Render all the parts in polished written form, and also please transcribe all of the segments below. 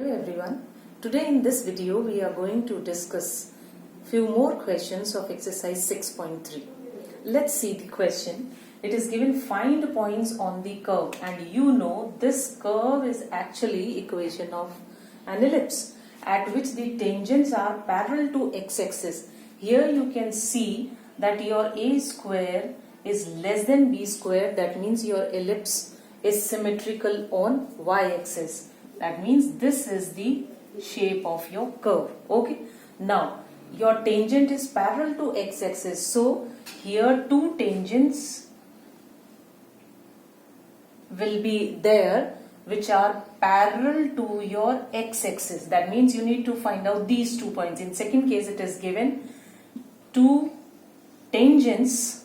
Hello everyone. Today in this video we are going to discuss few more questions of exercise 6.3. Let's see the question. It is given find points on the curve, and you know this curve is actually equation of an ellipse at which the tangents are parallel to x-axis. Here you can see that your a square is less than b square. That means your ellipse is symmetrical on y-axis. That means this is the shape of your curve. Okay. Now your tangent is parallel to x-axis. So here two tangents will be there which are parallel to your x-axis. That means you need to find out these 2 points. In second case it is given two tangents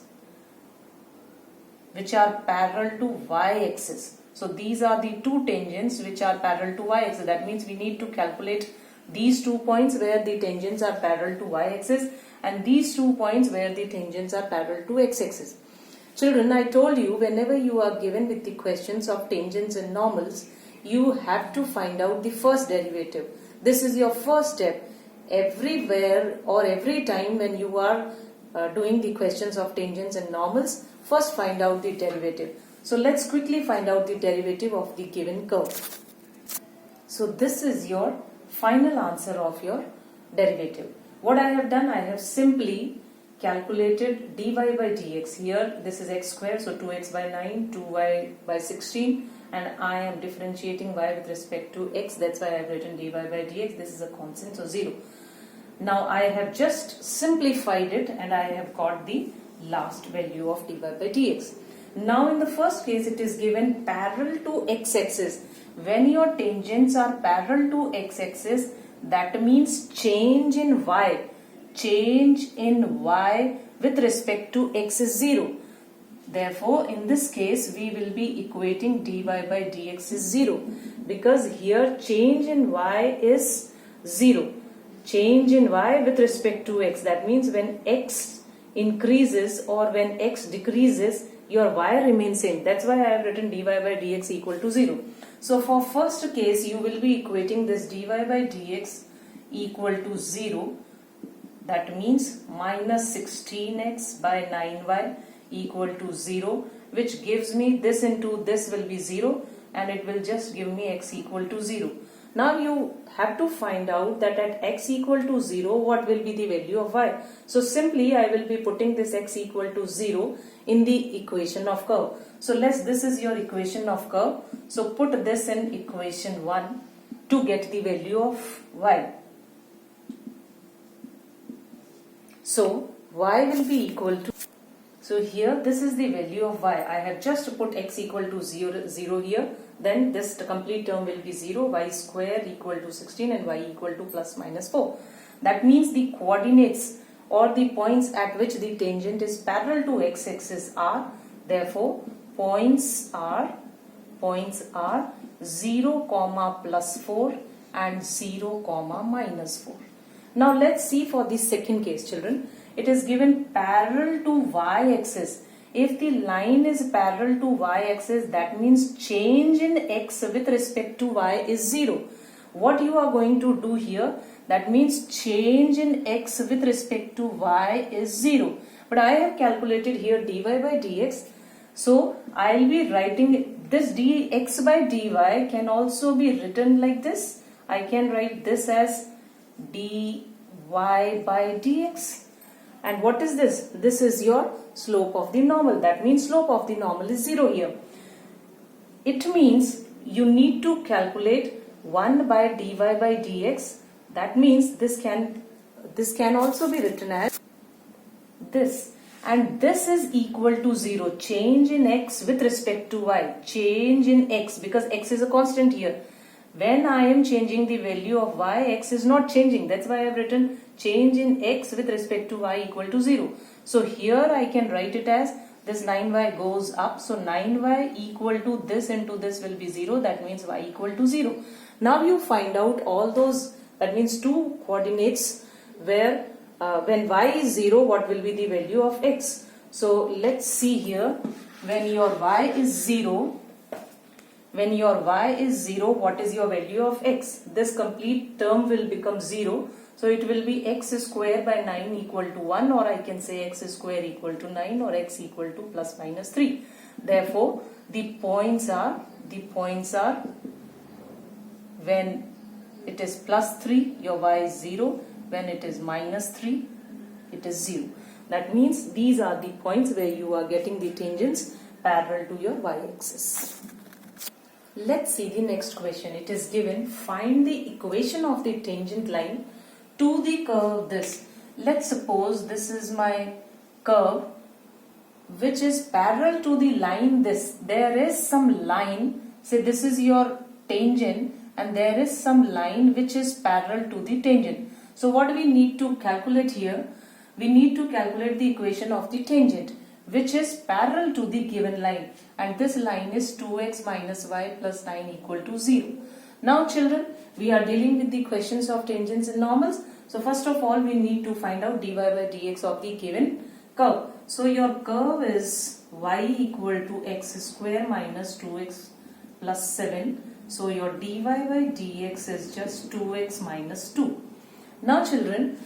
which are parallel to y-axis. So these are the two tangents which are parallel to y-axis. That means we need to calculate these 2 points where the tangents are parallel to y-axis and these 2 points where the tangents are parallel to x-axis. Children, I told you whenever you are given with the questions of tangents and normals, you have to find out the first derivative. This is your first step. Everywhere or every time when you are doing the questions of tangents and normals, first find out the derivative. So let's quickly find out the derivative of the given curve. So this is your final answer of your derivative. What I have done, I have simply calculated dy by dx. Here this is x square, so 2x by 9, 2y by 16, and I am differentiating y with respect to x. That's why I have written dy by dx. This is a constant, so 0. Now I have just simplified it and I have got the last value of dy by dx. Now in the first case it is given parallel to x-axis. When your tangents are parallel to x-axis, that means change in y. Change in y with respect to x is 0. Therefore in this case we will be equating dy by dx is 0, because here change in y is 0. Change in y with respect to x. That means when x increases or when x decreases, your y remains same. That's why I have written dy by dx equal to 0. So for first case you will be equating this dy by dx equal to 0. That means minus 16x by 9y equal to 0, which gives me this into this will be 0 and it will just give me x equal to 0. Now you have to find out that at x equal to 0 what will be the value of y. So simply I will be putting this x equal to 0 in the equation of curve. So this is your equation of curve. So put this in equation 1 to get the value of y. So y will be equal to, so here this is the value of y. I have just put x equal to 0 here. Then this complete term will be 0, y square equal to 16 and y equal to plus minus 4. That means the coordinates or the points at which the tangent is parallel to x-axis are, therefore points are 0 comma plus 4 and 0 comma minus 4. Now let's see for the second case, children. It is given parallel to y-axis. If the line is parallel to y-axis, that means change in x with respect to y is 0. What you are going to do here, that means change in x with respect to y is 0. But I have calculated here dy by dx. So I will be writing this dx by dy can also be written like this. I can write this as dy by dx. And what is this? This is your slope of the normal. That means slope of the normal is 0 here. It means you need to calculate 1 by dy by dx. That means this can also be written as this. And this is equal to 0. Change in x with respect to y. Change in x, because x is a constant here. When I am changing the value of y, x is not changing. That's why I have written change in x with respect to y equal to 0. So here I can write it as this 9y goes up. So 9y equal to this into this will be 0. That means y equal to 0. Now you find out all those, that means two coordinates where when y is 0, what will be the value of x. So let's see here, when your y is 0, when your y is 0, what is your value of x? This complete term will become 0. So it will be x square by 9 equal to 1, or I can say x square equal to 9, or x equal to plus minus 3. Therefore, the points are when it is plus 3, your y is 0. When it is minus 3, it is 0. That means these are the points where you are getting the tangents parallel to your y-axis. Let's see the next question. It is given, find the equation of the tangent line to the curve this. Let's suppose this is my curve which is parallel to the line this. There is some line, say this is your tangent, and there is some line which is parallel to the tangent. So what do we need to calculate here? We need to calculate the equation of the tangent which is parallel to the given line, and this line is 2x minus y plus 9 equal to 0. Now children, we are dealing with the questions of tangents and normals. So first of all, we need to find out dy by dx of the given curve. So your curve is y equal to x square minus 2x plus 7. So your dy by dx is just 2x minus 2. Now children,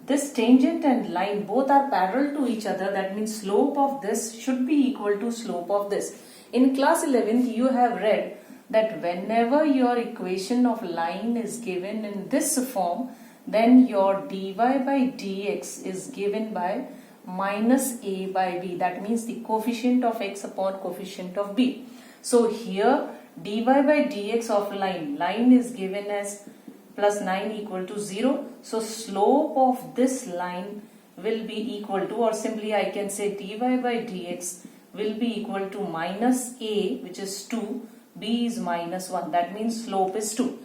this tangent and line both are parallel to each other. That means slope of this should be equal to slope of this. In class 11th, you have read that whenever your equation of line is given in this form, then your dy by dx is given by minus a by b. That means the coefficient of x upon coefficient of b. So here dy by dx of line is given as plus 9 equal to 0. So slope of this line will be equal to, or simply I can say dy by dx will be equal to minus a, which is 2, b is minus 1. That means slope is 2.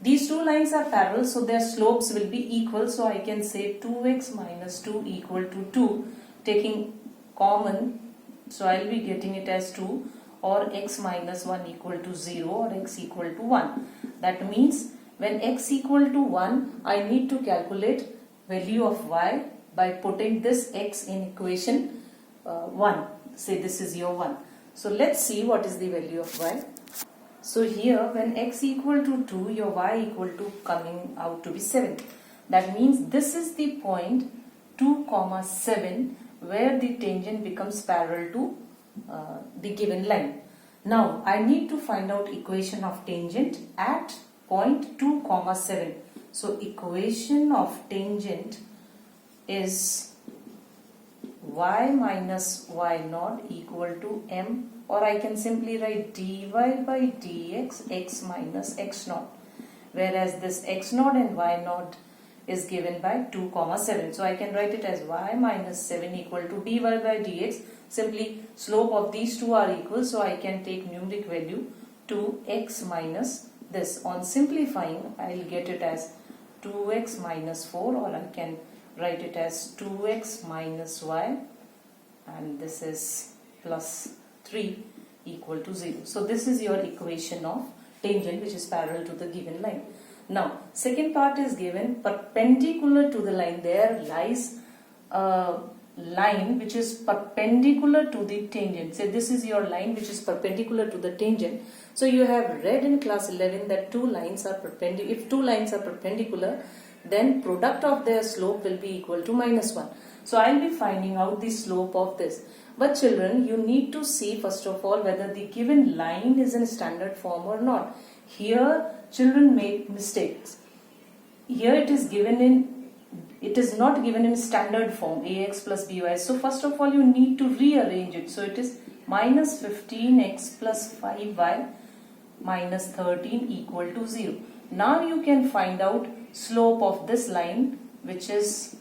These two lines are parallel, so their slopes will be equal. So I can say 2x minus 2 equal to 2, taking common. So I will be getting it as 2, or x minus 1 equal to 0, or x equal to 1. That means when x equal to 1, I need to calculate value of y by putting this x in equation 1. Say this is your 1. So let's see what is the value of y. So here when x equal to 2, your y equal to coming out to be 7. That means this is the point 2, 7 where the tangent becomes parallel to the given line. Now I need to find out equation of tangent at point 2, 7. So equation of tangent is y minus y naught equal to m, or I can simply write dy by dx x minus x naught, whereas this x naught and y naught is given by 2, 7. So I can write it as y minus 7 equal to dy by dx. Simply slope of these two are equal, so I can take numeric value 2x minus this. On simplifying, I will get it as 2x minus 4, or I can write it as 2x minus y, and this is plus 3 equal to 0. So this is your equation of tangent which is parallel to the given line. Now second part is given, perpendicular to the line. There lies a line which is perpendicular to the tangent. Say this is your line which is perpendicular to the tangent. So you have read in class 11 that two lines are perpendicular. If two lines are perpendicular, then product of their slope will be equal to minus 1. So I will be finding out the slope of this. But children, you need to see first of all whether the given line is in standard form or not. Here children make mistakes. Here it is given in, it is not given in standard form, ax plus by. So first of all you need to rearrange it. So it is minus 15x plus 5y minus 13 equal to 0. Now you can find out slope of this line, which is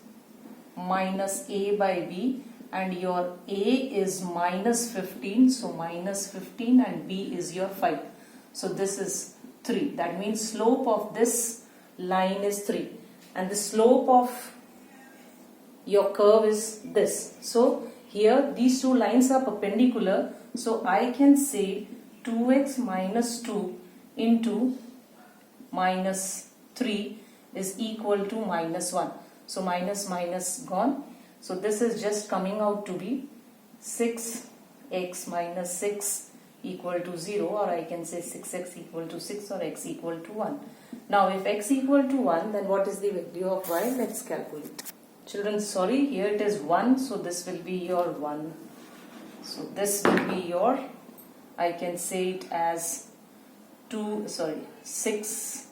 minus a by b, and your a is minus 15, so minus 15, and b is your 5. So this is 3. That means slope of this line is 3, and the slope of your curve is this. So here these two lines are perpendicular, so I can say 2x minus 2 into minus 3 is equal to minus 1. So minus minus gone. So this is just coming out to be 6x minus 6 equal to 0, or I can say 6x equal to 6 or x equal to 1. Now if x equal to 1, then what is the value of y? Let's calculate. Children, sorry, here it is 1, so this will be your 1. So this will be your, I can say it as 6x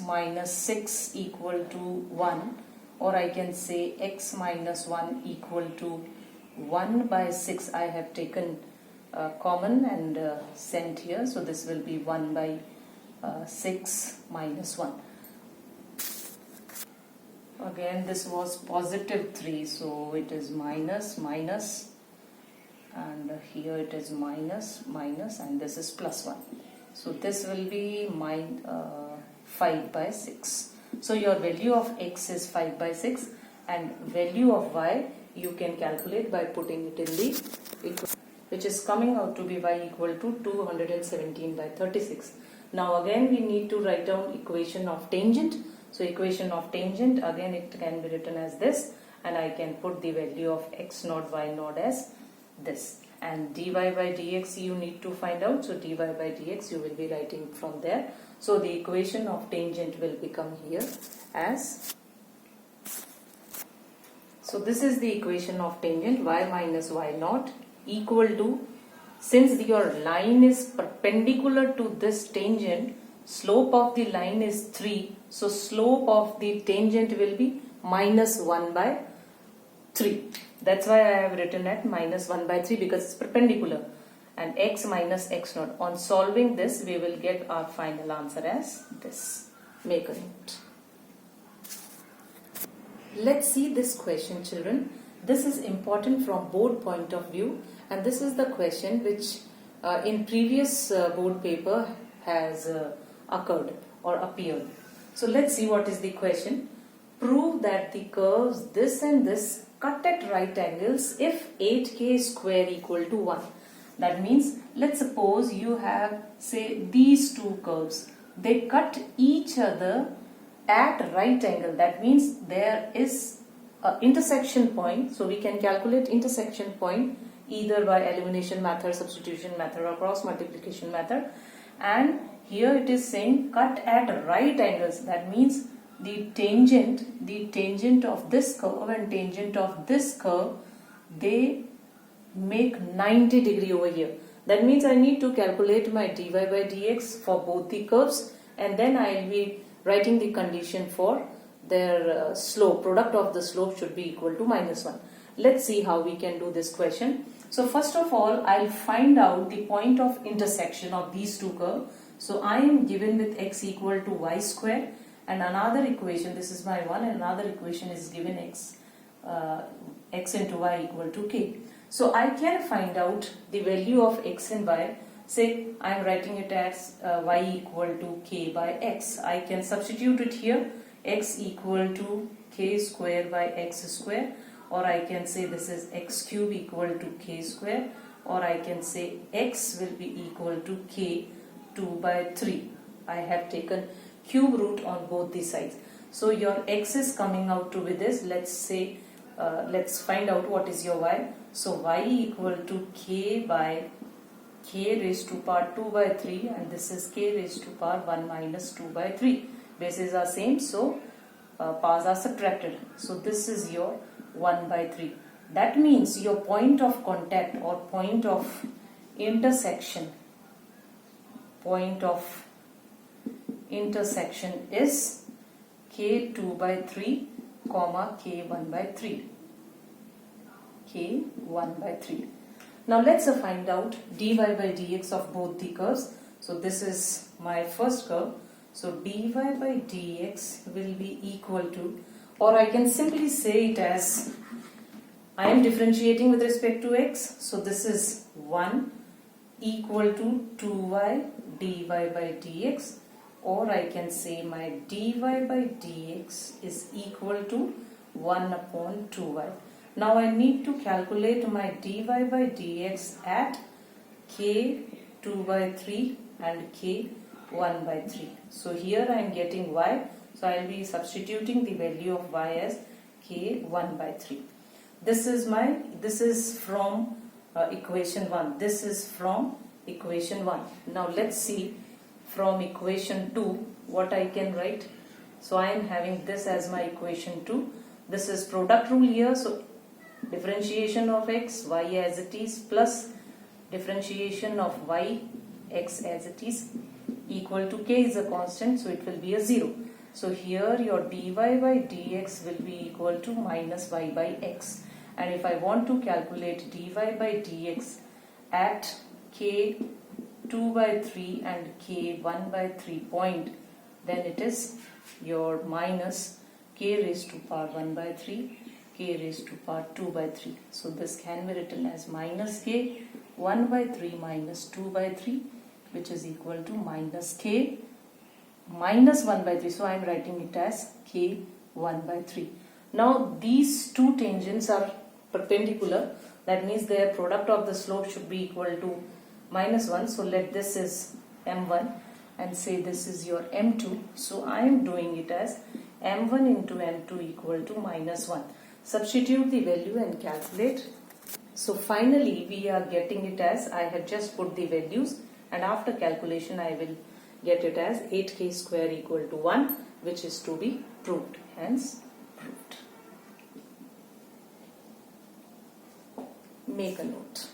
minus 6 equal to 1, or I can say x minus 1 equal to 1 by 6. I have taken common and sent here, so this will be 1 by 6 minus 1. Again, this was positive 3, so it is minus, minus, and here it is minus, minus, and this is plus 1. So this will be 5 by 6. So your value of x is 5 by 6, and value of y you can calculate by putting it in the equation, which is coming out to be y equal to 217 by 36. Now again we need to write down equation of tangent. So equation of tangent, again it can be written as this, and I can put the value of x naught y naught as this, and dy by dx you need to find out. So dy by dx you will be writing from there. So the equation of tangent will become here as, so this is the equation of tangent, y minus y naught equal to, since your line is perpendicular to this tangent, slope of the line is 3, so slope of the tangent will be minus 1 by 3. That's why I have written at minus 1 by 3, because it's perpendicular. And x minus x naught. On solving this, we will get our final answer as this. Make a note. Let's see this question, children. This is important from board point of view, and this is the question which in previous board paper has occurred or appeared. So let's see what is the question. Prove that the curves this and this cut at right angles if 8k square equal to 1. That means, let's suppose you have, say, these two curves. They cut each other at right angle. That means there is an intersection point. So we can calculate intersection point either by elimination method, substitution method, or cross multiplication method. And here it is saying cut at right angles. That means the tangent of this curve and tangent of this curve, they make 90 degree over here. That means I need to calculate my dy by dx for both the curves, and then I will be writing the condition for their slope. Product of the slope should be equal to minus 1. Let's see how we can do this question. So first of all, I'll find out the point of intersection of these two curves. So I am given with x equal to y square, and another equation, this is my 1, and another equation is given x into y equal to k. So I can find out the value of x and y. Say I am writing it as y equal to k by x. I can substitute it here, x equal to k square by x square, or I can say this is x cube equal to k square, or I can say x will be equal to k 2 by 3. I have taken cube root on both the sides. So your x is coming out to be this. Let's say, let's find out what is your y. So y equal to k by k raised to power 2 by 3, and this is k raised to power 1 minus 2 by 3. Bases are same, so powers are subtracted. So this is your 1 by 3. That means your point of contact or point of intersection is k2 by 3 comma k1 by 3. k1 by 3. Now let's find out dy by dx of both the curves. So this is my first curve. So dy by dx will be equal to, or I can simply say it as, I am differentiating with respect to x. So this is 1 equal to 2y dy by dx, or I can say my dy by dx is equal to 1 upon 2y. Now I need to calculate my dy by dx at k2 by 3 and k1 by 3. So here I am getting y, so I will be substituting the value of y as k1 by 3. This is from equation 1. This is from equation 1. Now let's see from equation 2 what I can write. So I am having this as my equation 2. This is product rule here, so differentiation of x, y as it is, plus differentiation of y, x as it is, equal to k is a constant, so it will be a 0. So here your dy by dx will be equal to minus y by x. And if I want to calculate dy by dx at k 2 by 3 and k 1 by 3 point, then it is your minus k raised to power 1 by 3, k raised to power 2 by 3. So this can be written as minus k 1 by 3 minus 2 by 3, which is equal to minus k minus 1 by 3. So I am writing it as k 1 by 3. Now these two tangents are perpendicular. That means their product of the slope should be equal to minus 1. So let this is m1 and say this is your m2. So I am doing it as m1 into m2 equal to minus 1. Substitute the value and calculate. So finally we are getting it as, I have just put the values, and after calculation I will get it as 8k square equal to 1, which is to be proved. Hence proved. Make a note.